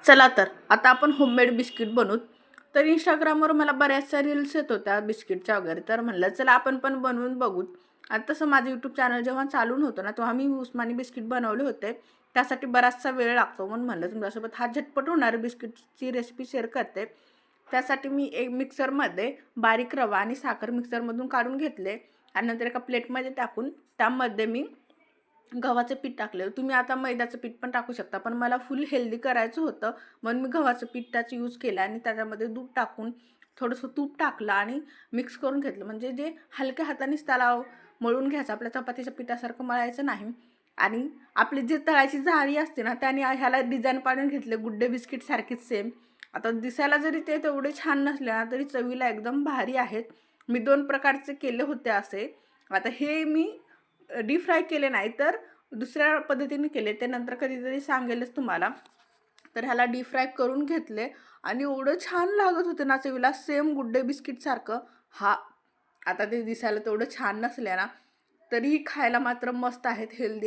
चला तर आता आपण होममेड बिस्किट बनवू। तर इंस्टाग्रामवर मला बऱ्याचशा रील्स येत होत्या बिस्किटच्या वगैरे, तर म्हणलं चला आपण पण बनवून बघू। आता तसं माझं यूट्यूब चॅनल जेव्हा चालू होतं ना, तेव्हा मी उस्मानी बिस्किट बनवले होते। त्यासाठी बराचसा वेळ लागतो, म्हणून म्हणलं तुमच्यासोबत हा झटपट होणारी बिस्किटची रेसिपी शेअर करते। त्यासाठी मी एक मिक्सरमध्ये बारीक रवा आणि साखर मिक्सरमधून काढून घेतले आणि नंतर एका प्लेटमध्ये टाकून त्यामध्ये मी गव्हाचं पीठ टाकलं। तुम्ही आता मैद्याचं पीठ पण टाकू शकता, पण मला फुल हेल्दी करायचं होतं म्हणून मी गव्हाचं पिठाचा यूज केला आणि त्याच्यामध्ये दूध टाकून थोडंसं तूप टाकलं आणि मिक्स करून घेतलं। म्हणजे जे हलक्या हातानेच त्याला मळून घ्यायचं, आपल्या चपातीच्या पिठासारखं मळायचं नाही। आणि आपली जी तळाची जाळी असते ना, त्याने ह्याला डिझाईन पाडून घेतले गुड्डे बिस्किट सारखीच सेम। आता दिसायला जरी ते तेवढे छान नसले ना, तरी चवीला एकदम भारी आहेत। मी 2 प्रकारचे केले होते असे। आता हे मी डीप फ्राय केले नाही, तर दुसऱ्या पद्धतीने केले, ते नंतर कधीतरी सांगेलच तुम्हाला। तर ह्याला डीप फ्राय करून घेतले आणि एवढं छान लागत होते ना चवीला, सेम गुड्डे बिस्किट सारखं। हा आता ते दिसायला तेवढं छान नसले ना, तरीही खायला मात्र मस्त आहेत, हेल्दी